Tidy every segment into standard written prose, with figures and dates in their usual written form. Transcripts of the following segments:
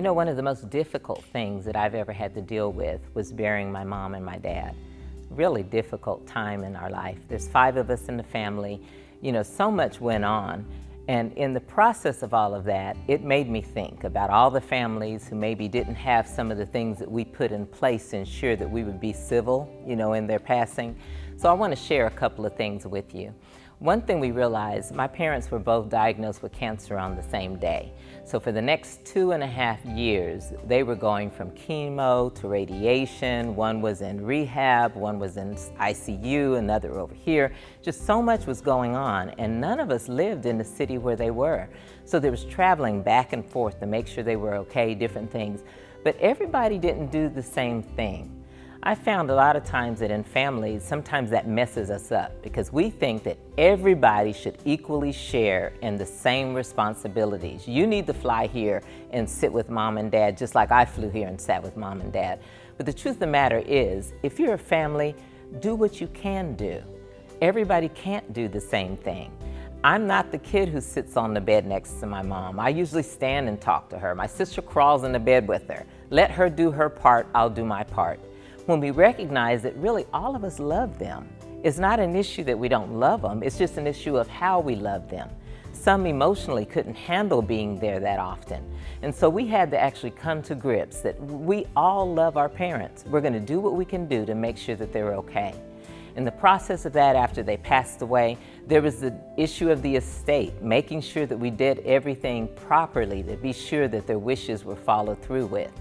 You know, one of the most difficult things that I've ever had to deal with was burying my mom and my dad. Really difficult time in our life. There's 5 of us in the family. You know, so much went on. And in the process of all of that, it made me think about all the families who maybe didn't have some of the things that we put in place to ensure that we would be civil, you know, in their passing. So I want to share a couple of things with you. One thing we realized, my parents were both diagnosed with cancer on the same day. So for the next 2.5 years, they were going from chemo to radiation. One was in rehab, one was in ICU, another over here. Just so much was going on, and none of us lived in the city where they were. So there was traveling back and forth to make sure they were okay, different things. But everybody didn't do the same thing. I found a lot of times that in families, sometimes that messes us up because we think that everybody should equally share in the same responsibilities. You need to fly here and sit with mom and dad just like I flew here and sat with mom and dad. But the truth of the matter is, if you're a family, do what you can do. Everybody can't do the same thing. I'm not the kid who sits on the bed next to my mom. I usually stand and talk to her. My sister crawls in the bed with her. Let her do her part, I'll do my part. When we recognize that really all of us love them, it's not an issue that we don't love them, it's just an issue of how we love them. Some emotionally couldn't handle being there that often. And so we had to actually come to grips that we all love our parents. We're going to do what we can do to make sure that they're okay. In the process of that, after they passed away, there was the issue of the estate, making sure that we did everything properly to be sure that their wishes were followed through with.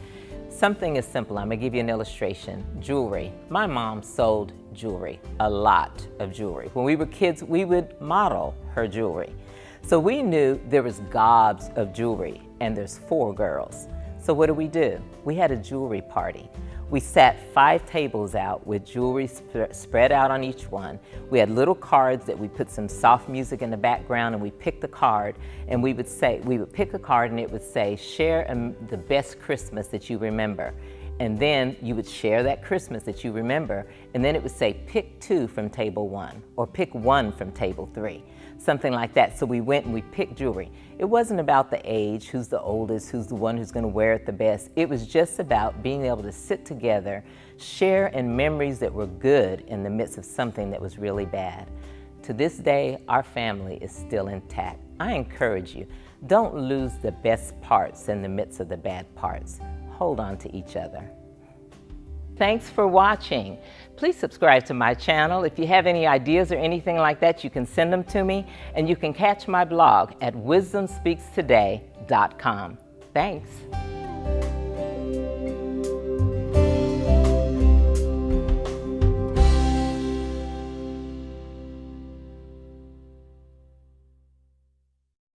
Something as simple, I'm gonna give you an illustration. Jewelry. My mom sold jewelry, a lot of jewelry. When we were kids, we would model her jewelry. So we knew there was gobs of jewelry, and there's 4 girls. So what do? We had a jewelry party. We sat 5 tables out with jewelry spread out on each one. We had little cards that we put some soft music in the background, and we picked the card, and we would pick a card and it would say, share the best Christmas that you remember. And then you would share that Christmas that you remember, and then it would say, pick 2 from table 1, or pick 1 from table 3. Something like that. So we went and we picked jewelry. It wasn't about the age, who's the oldest, who's the one who's going to wear it the best. It was just about being able to sit together, share in memories that were good in the midst of something that was really bad. To this day, our family is still intact. I encourage you, don't lose the best parts in the midst of the bad parts. Hold on to each other. Thanks for watching. Please subscribe to my channel. If you have any ideas or anything like that, you can send them to me, and you can catch my blog at wisdomspeakstoday.com. Thanks.